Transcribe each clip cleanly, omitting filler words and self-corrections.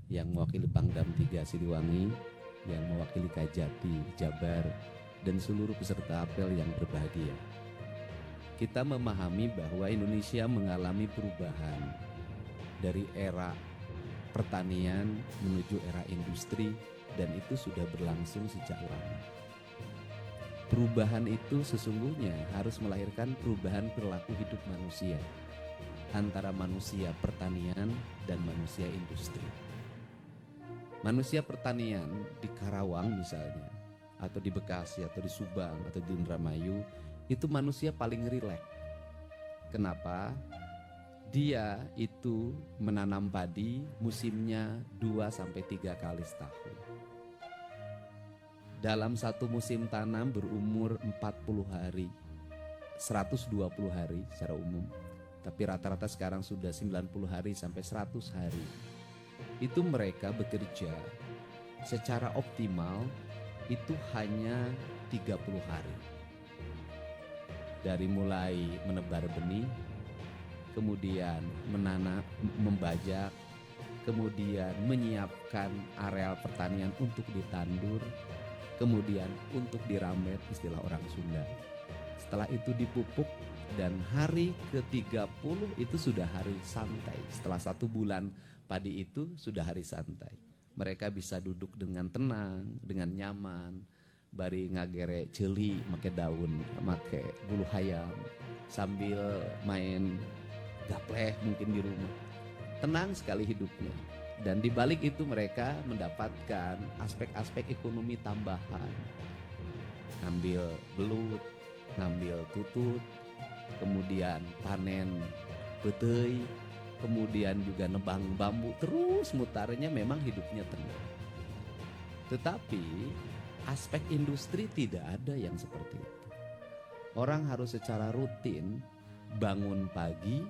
yang mewakili Pangdam 3 Siliwangi, yang mewakili Kajati, Jabar, dan seluruh peserta apel yang berbahagia. Kita memahami bahwa Indonesia mengalami perubahan dari era pertanian menuju era industri, dan itu sudah berlangsung sejak lama. Perubahan itu sesungguhnya harus melahirkan perubahan perilaku hidup manusia antara manusia pertanian dan manusia industri. Manusia pertanian di Karawang misalnya, atau di Bekasi, atau di Subang, atau di Indramayu, itu manusia paling rileks. Kenapa? Dia itu menanam padi musimnya 2-3 kali setahun. Dalam satu musim tanam berumur 40 hari, 120 hari secara umum, tapi rata-rata sekarang sudah 90 hari sampai 100 hari. Itu mereka bekerja secara optimal itu hanya 30 hari. Dari mulai menebar benih, kemudian menanam, membajak, kemudian menyiapkan areal pertanian untuk ditandur, kemudian untuk diramet, istilah orang Sunda. Setelah itu dipupuk, dan hari ke-30 itu sudah hari santai. Setelah 1 bulan padi itu sudah hari santai. Mereka bisa duduk dengan tenang, dengan nyaman, bari ngagere celi, make daun, make bulu hayam, sambil main gapleh mungkin di rumah. Tenang sekali hidupnya. Dan di balik itu mereka mendapatkan aspek-aspek ekonomi tambahan. Ngambil belut, ngambil tutut, kemudian panen petei, kemudian juga nebang bambu, terus mutarnya, memang hidupnya tenang. Tetapi aspek industri tidak ada yang seperti itu. Orang harus secara rutin bangun pagi,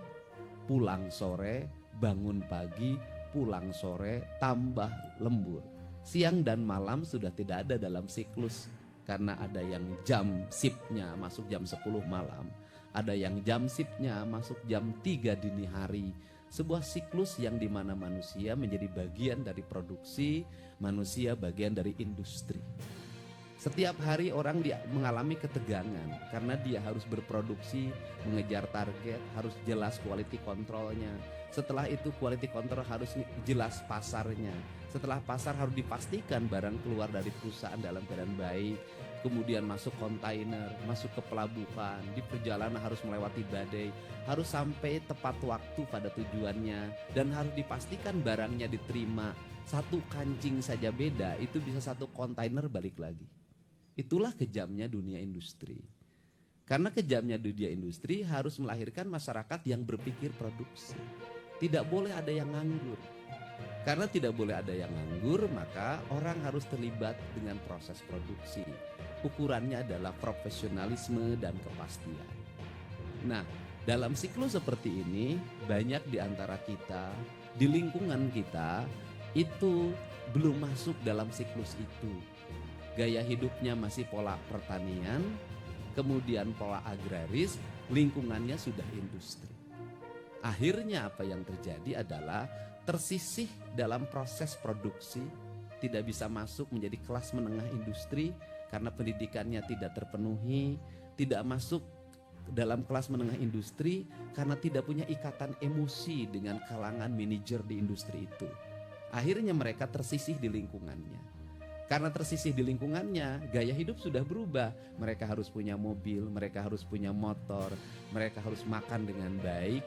pulang sore, bangun pagi, pulang sore, tambah lembur. Siang dan malam sudah tidak ada dalam siklus, karena ada yang jam shiftnya masuk jam 10 malam, ada yang jam shiftnya masuk jam 3 dini hari. Sebuah siklus yang dimana manusia menjadi bagian dari produksi, manusia bagian dari industri. Setiap hari orang mengalami ketegangan karena dia harus berproduksi, mengejar target, harus jelas quality controlnya. Setelah itu quality control harus jelas pasarnya. Setelah pasar harus dipastikan barang keluar dari perusahaan dalam keadaan baik. Kemudian masuk kontainer, masuk ke pelabuhan, di perjalanan harus melewati badai, harus sampai tepat waktu pada tujuannya, dan harus dipastikan barangnya diterima. Satu kancing saja beda, itu bisa 1 kontainer balik lagi. Itulah kejamnya dunia industri. Karena kejamnya dunia industri harus melahirkan masyarakat yang berpikir produksi. Tidak boleh ada yang nganggur. Karena tidak boleh ada yang nganggur, maka orang harus terlibat dengan proses produksi. Ukurannya adalah profesionalisme dan kepastian. Nah, dalam siklus seperti ini, banyak di antara kita, di lingkungan kita, itu belum masuk dalam siklus itu. Gaya hidupnya masih pola pertanian, kemudian pola agraris, lingkungannya sudah industri. Akhirnya apa yang terjadi adalah tersisih dalam proses produksi, tidak bisa masuk menjadi kelas menengah industri karena pendidikannya tidak terpenuhi, tidak masuk dalam kelas menengah industri karena tidak punya ikatan emosi dengan kalangan manajer di industri itu. Akhirnya mereka tersisih di lingkungannya. Karena tersisih di lingkungannya, gaya hidup sudah berubah. Mereka harus punya mobil, mereka harus punya motor, mereka harus makan dengan baik.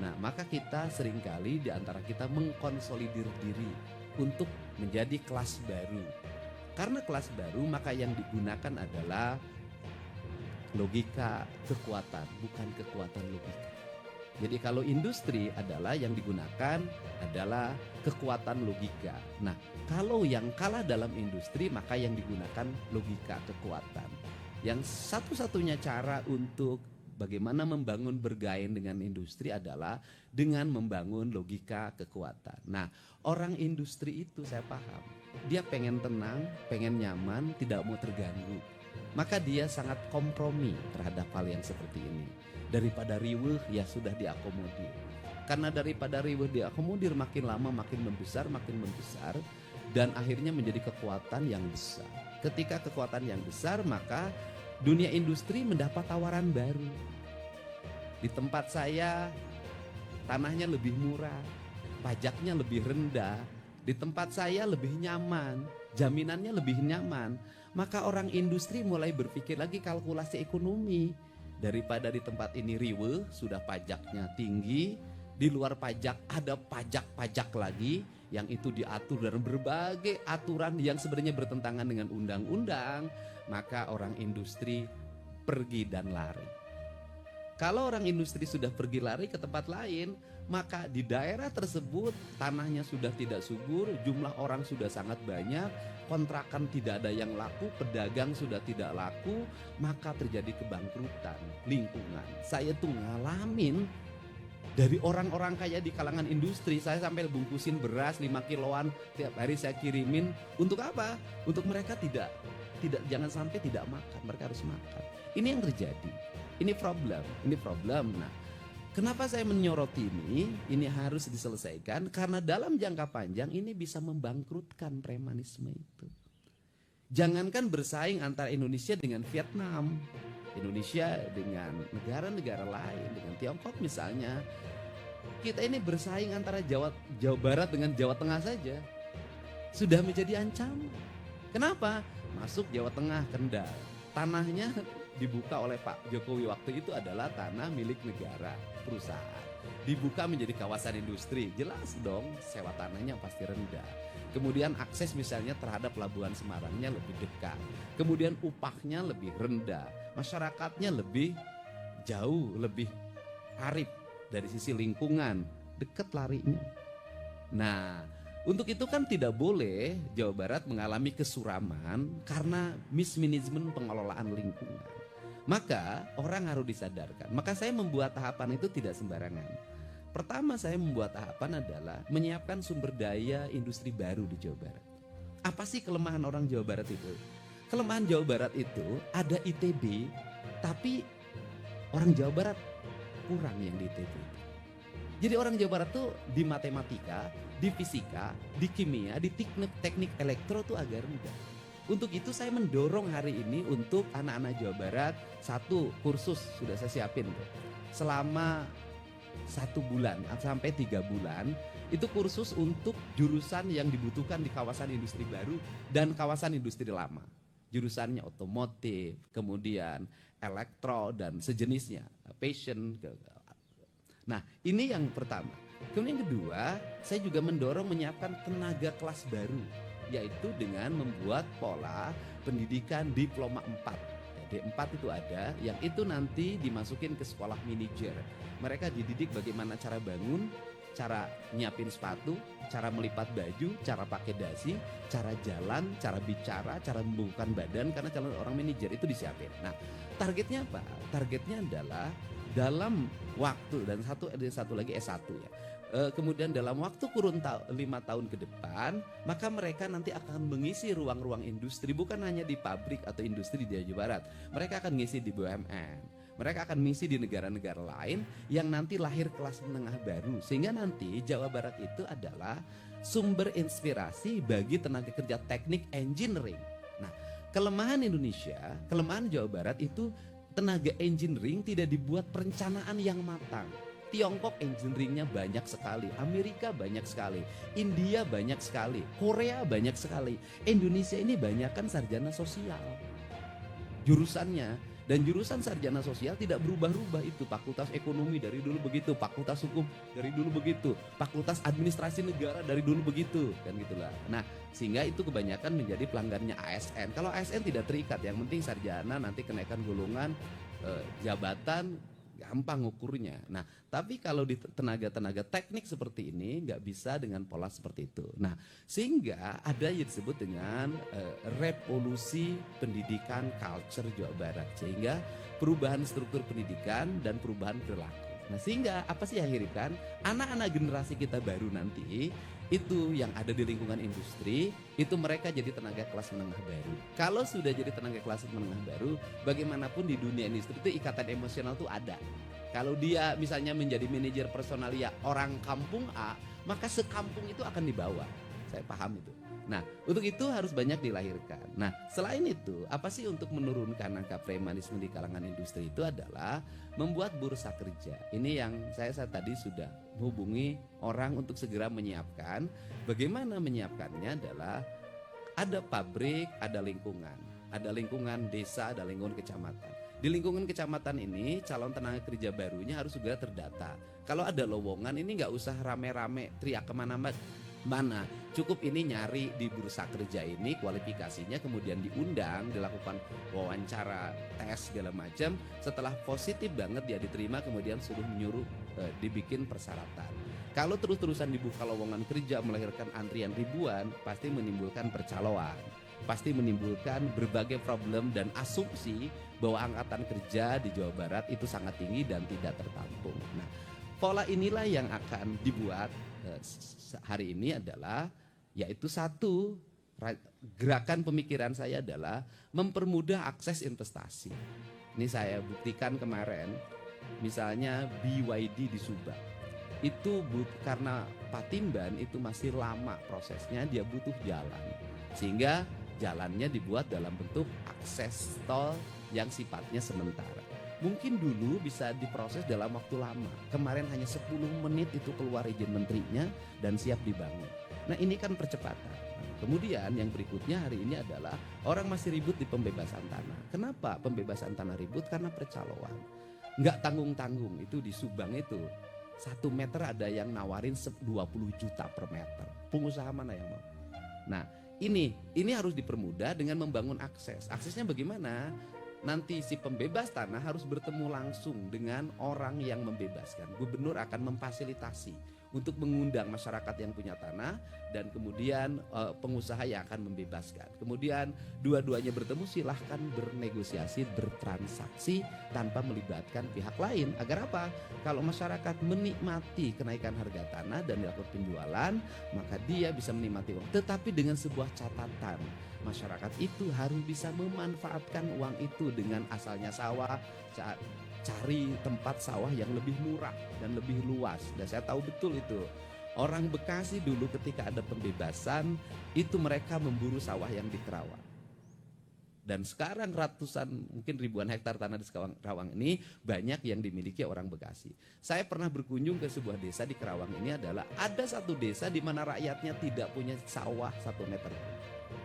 Nah, maka kita seringkali di antara kita mengkonsolidir diri untuk menjadi kelas baru. Karena kelas baru, maka yang digunakan adalah logika kekuatan, bukan kekuatan logika. Jadi kalau industri adalah yang digunakan adalah kekuatan logika. Nah, kalau yang kalah dalam industri maka yang digunakan logika kekuatan. Yang satu-satunya cara untuk bagaimana membangun bergain dengan industri adalah dengan membangun logika kekuatan. Nah, orang industri itu saya paham. Dia pengen tenang, pengen nyaman, tidak mau terganggu. Maka dia sangat kompromi terhadap hal yang seperti ini. Daripada riweuh, ya sudah diakomodir. Karena daripada riweuh diakomodir makin lama makin membesar, dan akhirnya menjadi kekuatan yang besar. Ketika kekuatan yang besar, maka dunia industri mendapat tawaran baru. Di tempat saya tanahnya lebih murah, pajaknya lebih rendah, di tempat saya lebih nyaman, jaminannya lebih nyaman. Maka orang industri mulai berpikir lagi kalkulasi ekonomi. Daripada di tempat ini riweuh, sudah pajaknya tinggi, di luar pajak ada pajak-pajak lagi yang itu diatur dalam berbagai aturan yang sebenarnya bertentangan dengan undang-undang, maka orang industri pergi dan lari. Kalau orang industri sudah pergi lari ke tempat lain, maka di daerah tersebut tanahnya sudah tidak subur, jumlah orang sudah sangat banyak, kontrakan tidak ada yang laku, pedagang sudah tidak laku, maka terjadi kebangkrutan lingkungan. Saya tuh ngalamin dari orang-orang kaya di kalangan industri, saya sampai bungkusin beras 5 kiloan tiap hari saya kirimin. Untuk apa? Untuk mereka tidak jangan sampai tidak makan, mereka harus makan. Ini yang terjadi. Ini problem. Nah, kenapa saya menyoroti ini? Ini harus diselesaikan karena dalam jangka panjang ini bisa membangkrutkan premanisme itu. Jangankan bersaing antara Indonesia dengan Vietnam, Indonesia dengan negara-negara lain, dengan Tiongkok misalnya. Kita ini bersaing antara Jawa Barat dengan Jawa Tengah saja sudah menjadi ancaman. Kenapa? Masuk Jawa Tengah, Kendal, tanahnya dibuka oleh Pak Jokowi waktu itu adalah tanah milik negara, perusahaan. Dibuka menjadi kawasan industri, jelas dong sewa tanahnya pasti rendah. Kemudian akses misalnya terhadap Pelabuhan Semarangnya lebih dekat. Kemudian upahnya lebih rendah, masyarakatnya lebih jauh, lebih arif dari sisi lingkungan, dekat larinya. Nah, untuk itu kan tidak boleh Jawa Barat mengalami kesuraman karena mismanagement pengelolaan lingkungan. Maka orang harus disadarkan. Maka saya membuat tahapan itu tidak sembarangan. Pertama saya membuat tahapan adalah menyiapkan sumber daya industri baru di Jawa Barat. Apa sih kelemahan orang Jawa Barat itu? Kelemahan Jawa Barat itu ada ITB, tapi orang Jawa Barat kurang yang di ITB. Jadi orang Jawa Barat tuh di matematika, di fisika, di kimia, di teknik elektro tuh agak rendah. Untuk itu saya mendorong hari ini untuk anak-anak Jawa Barat satu kursus sudah saya siapin tuh. Selama 1 bulan sampai 3 bulan itu kursus untuk jurusan yang dibutuhkan di kawasan industri baru dan kawasan industri lama. Jurusannya otomotif, kemudian elektro dan sejenisnya, fashion. Nah, ini yang pertama. Kemudian yang kedua, saya juga mendorong menyiapkan tenaga kelas baru, yaitu dengan membuat pola pendidikan diploma 4. D4 itu ada, yang itu nanti dimasukin ke sekolah manajer. Mereka dididik bagaimana cara bangun, cara nyiapin sepatu, cara melipat baju, cara pakai dasi, cara jalan, cara bicara, cara membukukan badan, karena calon orang manajer itu disiapin. Nah, targetnya apa? Targetnya adalah dalam waktu, dan satu lagi S1 ya. Kemudian dalam waktu kurun 5 tahun ke depan, maka mereka nanti akan mengisi ruang-ruang industri, bukan hanya di pabrik atau industri di Jawa Barat. Mereka akan ngisi di BUMN, mereka akan mengisi di negara-negara lain yang nanti lahir kelas menengah baru. Sehingga nanti Jawa Barat itu adalah sumber inspirasi bagi tenaga kerja teknik engineering. Nah, kelemahan Indonesia, kelemahan Jawa Barat itu tenaga engineering tidak dibuat perencanaan yang matang. Tiongkok engineeringnya banyak sekali, Amerika banyak sekali, India banyak sekali, Korea banyak sekali. Indonesia ini banyak kan sarjana sosial jurusannya. Dan jurusan sarjana sosial tidak berubah-ubah itu. Fakultas ekonomi dari dulu begitu, fakultas hukum dari dulu begitu, fakultas administrasi negara dari dulu begitu, kan gitulah. Nah, sehingga itu kebanyakan menjadi pelanggannya ASN. Kalau ASN tidak terikat, yang penting sarjana, nanti kenaikan golongan, jabatan, gampang ukurnya. Nah, tapi kalau di tenaga-tenaga teknik seperti ini nggak bisa dengan pola seperti itu. Nah, sehingga ada yang disebut dengan revolusi pendidikan culture Jawa Barat, sehingga perubahan struktur pendidikan dan perubahan perilaku. Nah, sehingga apa sih yang diharapkan? Anak-anak generasi kita baru nanti itu yang ada di lingkungan industri, itu mereka jadi tenaga kelas menengah baru. Kalau sudah jadi tenaga kelas menengah baru, bagaimanapun di dunia industri itu ikatan emosional itu ada. Kalau dia misalnya menjadi manajer personalia orang kampung A, maka sekampung itu akan dibawa. Saya paham itu. Nah, untuk itu harus banyak dilahirkan. Nah, selain itu, apa sih untuk menurunkan angka premanisme di kalangan industri itu adalah membuat bursa kerja. Ini yang saya tadi sudah menghubungi orang untuk segera menyiapkan. Bagaimana menyiapkannya adalah ada pabrik, ada lingkungan desa, ada lingkungan kecamatan. Di lingkungan kecamatan ini calon tenaga kerja barunya harus segera terdata. Kalau ada lowongan ini nggak usah rame-rame teriak kemana-mana, cukup ini nyari di bursa kerja ini kualifikasinya, kemudian diundang, dilakukan wawancara, tes segala macam. Setelah positif banget dia diterima, kemudian suruh menyuruh dibikin persyaratan. Kalau terus-terusan dibuka lowongan kerja melahirkan antrian ribuan, pasti menimbulkan percaloan, pasti menimbulkan berbagai problem dan asumsi bahwa angkatan kerja di Jawa Barat itu sangat tinggi dan tidak tertampung. Nah, pola inilah yang akan dibuat hari ini adalah, yaitu satu, gerakan pemikiran saya adalah mempermudah akses investasi. Ini saya buktikan kemarin, misalnya BYD di Subang. Itu karena Patimban itu masih lama prosesnya, dia butuh jalan. Sehingga jalannya dibuat dalam bentuk akses tol yang sifatnya sementara. Mungkin dulu bisa diproses dalam waktu lama. Kemarin hanya 10 menit itu keluar izin menterinya dan siap dibangun. Nah, ini kan percepatan. Kemudian yang berikutnya hari ini adalah orang masih ribut di pembebasan tanah. Kenapa pembebasan tanah ribut? Karena percaloan. Nggak tanggung-tanggung itu di Subang itu. 1 meter ada yang nawarin 20 juta per meter. Pengusaha mana yang mau? Nah, ini harus dipermudah dengan membangun akses. Aksesnya bagaimana? Nanti si pembebas tanah harus bertemu langsung dengan orang yang membebaskan. Gubernur akan memfasilitasi untuk mengundang masyarakat yang punya tanah dan kemudian pengusaha yang akan membebaskan. Kemudian dua-duanya bertemu, silahkan bernegosiasi, bertransaksi tanpa melibatkan pihak lain. Agar apa? Kalau masyarakat menikmati kenaikan harga tanah dan dilakukan penjualan, maka dia bisa menikmati uang. Tetapi dengan sebuah catatan, masyarakat itu harus bisa memanfaatkan uang itu dengan asalnya sawah, cari tempat sawah yang lebih murah dan lebih luas. Dan saya tahu betul itu. Orang Bekasi dulu ketika ada pembebasan, itu mereka memburu sawah yang di Kerawang. Dan sekarang ratusan, mungkin ribuan hektar tanah di Kerawang ini banyak yang dimiliki orang Bekasi. Saya pernah berkunjung ke sebuah desa di Kerawang ini, adalah ada satu desa di mana rakyatnya tidak punya sawah 1 meter.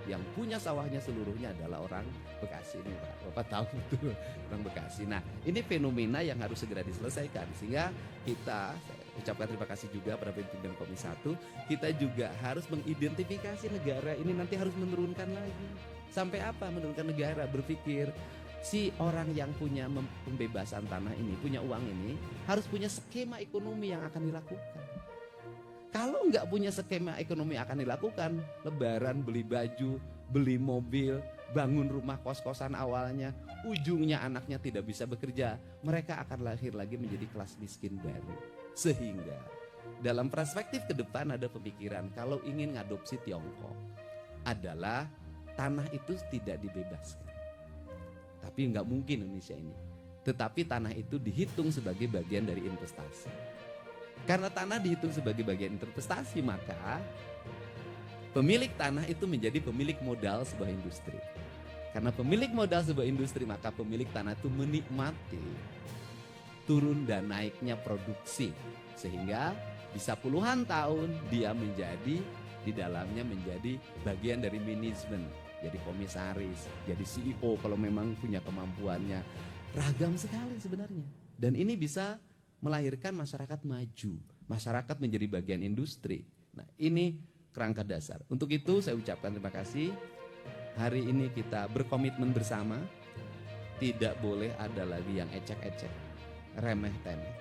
Yang punya sawahnya seluruhnya adalah orang Bekasi ini, Pak. Bapak tahu betul orang Bekasi. Nah, ini fenomena yang harus segera diselesaikan. Sehingga kita, saya ucapkan terima kasih juga pada pimpinan Komisi 1, kita juga harus mengidentifikasi negara ini nanti harus menurunkan lagi. Sampai apa menurunkan negara? Berpikir si orang yang punya pembebasan tanah ini, punya uang ini, harus punya skema ekonomi yang akan dilakukan. Kalau nggak punya skema ekonomi akan dilakukan, lebaran beli baju, beli mobil, bangun rumah kos-kosan awalnya, ujungnya anaknya tidak bisa bekerja, mereka akan lahir lagi menjadi kelas miskin baru. Sehingga dalam perspektif ke depan ada pemikiran kalau ingin ngadopsi Tiongkok adalah tanah itu tidak dibebaskan. Tapi nggak mungkin Indonesia ini. Tetapi tanah itu dihitung sebagai bagian dari investasi. Karena tanah dihitung sebagai bagian investasi, maka pemilik tanah itu menjadi pemilik modal sebuah industri. Karena pemilik modal sebuah industri, maka pemilik tanah itu menikmati turun dan naiknya produksi. Sehingga bisa puluhan tahun dia menjadi, di dalamnya menjadi bagian dari manajemen. Jadi komisaris, jadi CEO kalau memang punya kemampuannya. Ragam sekali sebenarnya. Dan ini bisa melahirkan masyarakat maju, masyarakat menjadi bagian industri. Nah, ini kerangka dasar. Untuk itu saya ucapkan terima kasih. Hari ini kita berkomitmen bersama, tidak boleh ada lagi yang ecek-ecek, remeh-temeh.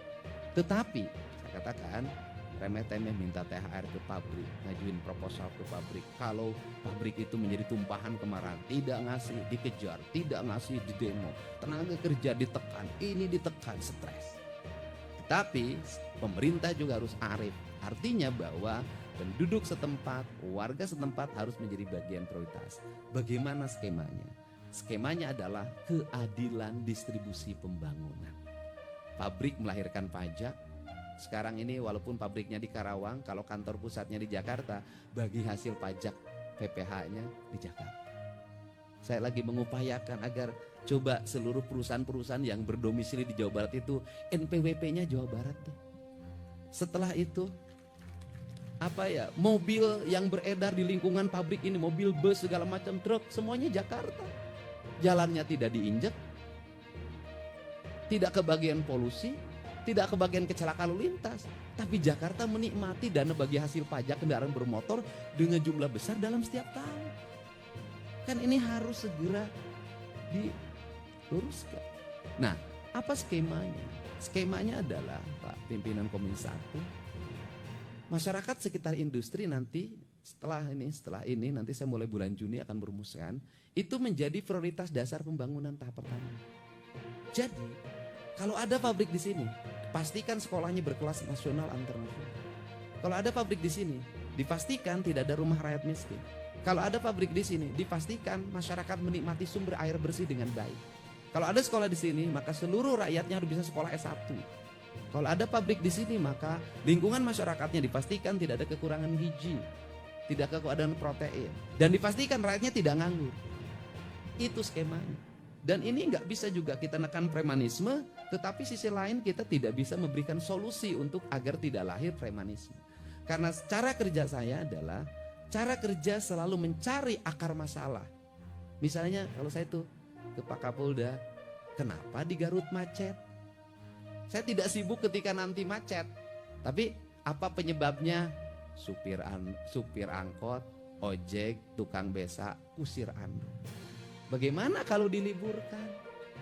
Tetapi saya katakan, remeh-temeh minta THR ke pabrik, ngajuin proposal ke pabrik. Kalau pabrik itu menjadi tumpahan kemarahan, tidak ngasih, dikejar, tidak ngasih, di demo. Tenaga kerja ditekan, ini ditekan, stres. Tapi pemerintah juga harus arif. Artinya bahwa penduduk setempat, warga setempat harus menjadi bagian prioritas. Bagaimana skemanya? Skemanya adalah keadilan distribusi pembangunan. pabrik melahirkan pajak. Sekarang ini walaupun pabriknya di Karawang, kalau kantor pusatnya di Jakarta, bagi hasil pajak PPh-nya di Jakarta. Saya lagi mengupayakan agar coba seluruh perusahaan-perusahaan yang berdomisili di Jawa Barat itu NPWP-nya Jawa Barat deh. Setelah itu mobil yang beredar di lingkungan pabrik ini, mobil bus segala macam, truk, semuanya Jakarta. Jalannya tidak diinjek, tidak kebagian polusi, tidak kebagian kecelakaan lalu lintas, tapi Jakarta menikmati dana bagi hasil pajak kendaraan bermotor dengan jumlah besar dalam setiap tahun. Kan ini harus segera diluruskan. Nah, apa skemanya? Skemanya adalah Pak Pimpinan Komisi 1, masyarakat sekitar industri nanti setelah ini nanti saya mulai bulan Juni akan merumuskan itu menjadi prioritas dasar pembangunan tahap pertama. Jadi kalau ada pabrik di sini, pastikan sekolahnya berkelas nasional internasional. Kalau ada pabrik di sini, dipastikan tidak ada rumah rakyat miskin. Kalau ada pabrik di sini, dipastikan masyarakat menikmati sumber air bersih dengan baik. Kalau ada sekolah di sini, maka seluruh rakyatnya harus bisa sekolah S1. Kalau ada pabrik di sini, maka lingkungan masyarakatnya dipastikan tidak ada kekurangan gizi, tidak kekurangan protein, dan dipastikan rakyatnya tidak nganggur. Itu skemanya. Dan ini nggak bisa juga kita nekan premanisme, tetapi sisi lain kita tidak bisa memberikan solusi untuk agar tidak lahir premanisme. Karena cara kerja saya adalah cara kerja selalu mencari akar masalah. Misalnya kalau saya tuh ke Pak Kapolda, kenapa di Garut macet? Saya tidak sibuk ketika nanti macet, tapi apa penyebabnya? Supir angkot, ojek, tukang beca, kusir ando. Bagaimana kalau diliburkan?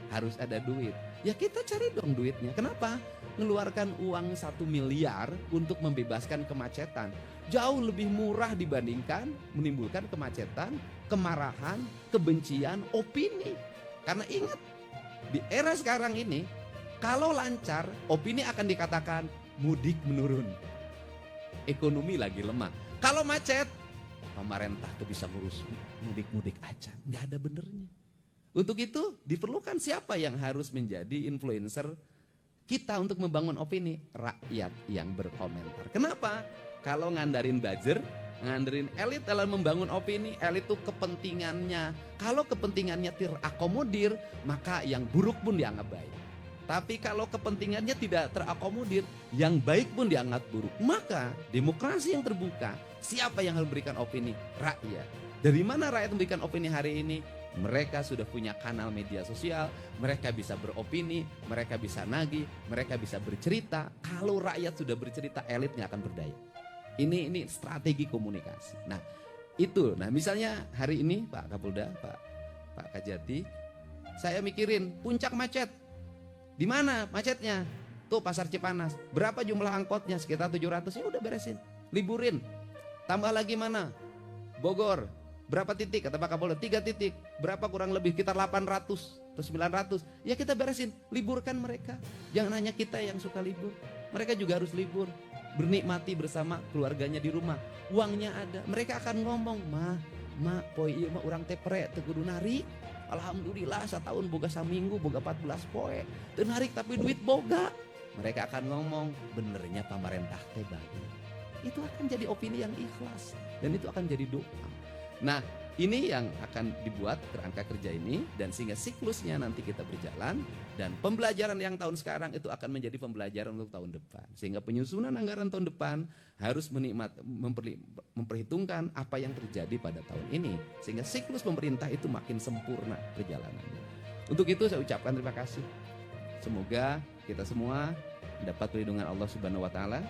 Harus ada duit. Ya kita cari dong duitnya. Kenapa? Ngeluarkan uang 1 miliar untuk membebaskan kemacetan. Jauh lebih murah dibandingkan menimbulkan kemacetan, kemarahan, kebencian, opini. Karena ingat, di era sekarang ini, kalau lancar, opini akan dikatakan mudik menurun. Ekonomi lagi lemah. Kalau macet, pemerintah tuh bisa ngurus mudik-mudik aja. Nggak ada benernya. Untuk itu diperlukan siapa yang harus menjadi influencer kita untuk membangun opini? Rakyat yang berkomentar. Kenapa? Kalau ngandarin buzzer, ngandarin elit dalam membangun opini, elit itu kepentingannya. Kalau kepentingannya terakomodir, maka yang buruk pun dianggap baik. Tapi kalau kepentingannya tidak terakomodir, yang baik pun dianggap buruk. Maka demokrasi yang terbuka, siapa yang harus memberikan opini? Rakyat. Dari mana rakyat memberikan opini hari ini? Mereka sudah punya kanal media sosial, mereka bisa beropini, mereka bisa nagih, mereka bisa bercerita. Kalau rakyat sudah bercerita, elitnya akan berdaya. Ini strategi komunikasi. Nah itu, misalnya hari ini Pak Kapolda, Pak Kajati, saya mikirin puncak macet. Di mana macetnya? Tuh Pasar Cipanas. Berapa jumlah angkotnya? Sekitar 700. Ya udah beresin, liburin. Tambah lagi mana? Bogor. Berapa titik? Kata Pak Kapolda 3 titik. Berapa kurang lebih? Sekitar 800 atau 900. Ya kita beresin, liburkan mereka. Jangan hanya kita yang suka libur. Mereka juga harus libur, bernikmati bersama keluarganya di rumah. Uangnya ada. Mereka akan ngomong, poe ieu mah urang teh pre teu kudu narik. Alhamdulillah setahun boga saminggu, boga 14 poe. Teu narik tapi duit boga. Mereka akan ngomong, benernya pemerintah teh bagus. Itu akan jadi opini yang ikhlas dan itu akan jadi doa. Nah, ini yang akan dibuat kerangka kerja ini, dan sehingga siklusnya nanti kita berjalan, dan pembelajaran yang tahun sekarang itu akan menjadi pembelajaran untuk tahun depan. Sehingga penyusunan anggaran tahun depan harus memperhitungkan apa yang terjadi pada tahun ini, sehingga siklus pemerintah itu makin sempurna perjalanannya. Untuk itu saya ucapkan terima kasih. Semoga kita semua mendapat perlindungan Allah Subhanahu wa taala,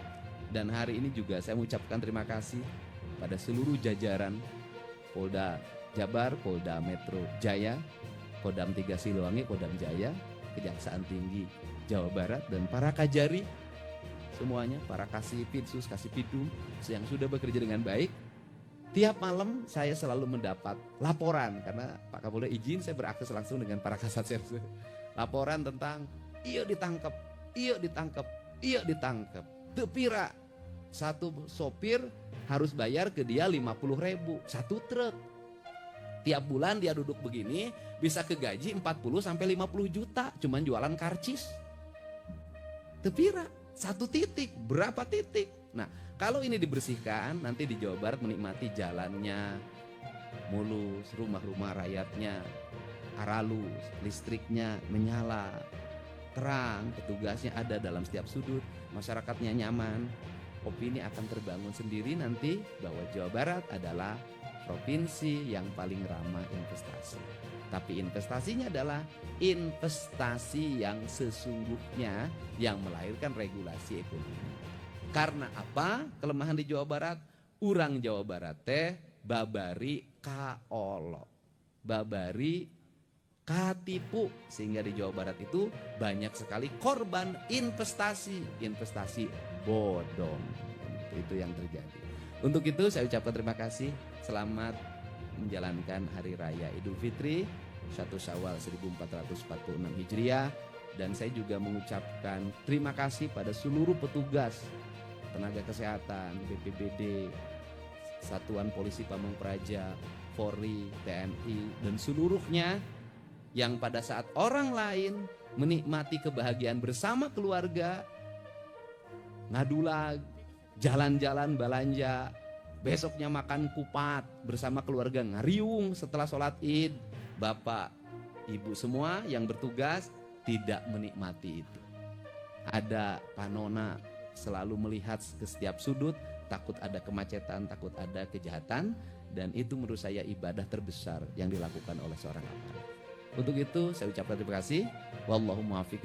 dan hari ini juga saya mengucapkan terima kasih pada seluruh jajaran Polda Jabar, Polda Metro Jaya, Kodam 3 Siliwangi, Kodam Jaya, Kejaksaan Tinggi Jawa Barat, dan para kajari semuanya, para Kasipidsus, Kasipidum yang sudah bekerja dengan baik. Tiap malam saya selalu mendapat laporan, karena Pak Kapolda izin saya berakses langsung dengan para Kasat Serse. Laporan tentang iya ditangkap, iya ditangkap, iya ditangkap. Teu pira satu sopir harus bayar ke dia 50.000 satu truk. Tiap bulan dia duduk begini bisa kegaji 40 sampai 50 juta cuman jualan karcis. Tepira, 1 titik, berapa titik. Nah, kalau ini dibersihkan, nanti di Jawa Barat menikmati jalannya mulus, rumah-rumah rakyatnya aralus, listriknya menyala, terang, petugasnya ada dalam setiap sudut, masyarakatnya nyaman. Opini akan terbangun sendiri nanti bahwa Jawa Barat adalah provinsi yang paling ramah investasi. Tapi investasinya adalah investasi yang sesungguhnya yang melahirkan regulasi ekonomi. Karena apa? Kelemahan di Jawa Barat, urang Jawa Barat teh babari kaolo, babari katipu, sehingga di Jawa Barat itu banyak sekali korban investasi bodong. Itu yang terjadi. Untuk itu saya ucapkan terima kasih. Selamat menjalankan Hari Raya Idul Fitri 1 Syawal 1446 Hijriah. Dan saya juga mengucapkan terima kasih pada seluruh petugas, tenaga kesehatan, BPBD, Satuan Polisi Pamong Praja, Polri, TNI, dan seluruhnya yang pada saat orang lain menikmati kebahagiaan bersama keluarga, ngadulag, jalan-jalan belanja, besoknya makan kupat bersama keluarga ngariung setelah sholat id, bapak, ibu semua yang bertugas tidak menikmati itu. Ada panona selalu melihat ke setiap sudut, takut ada kemacetan, takut ada kejahatan, dan itu menurut saya ibadah terbesar yang dilakukan oleh seorang aparat. Untuk itu saya ucapkan terima kasih. Wallahu muwaffiq.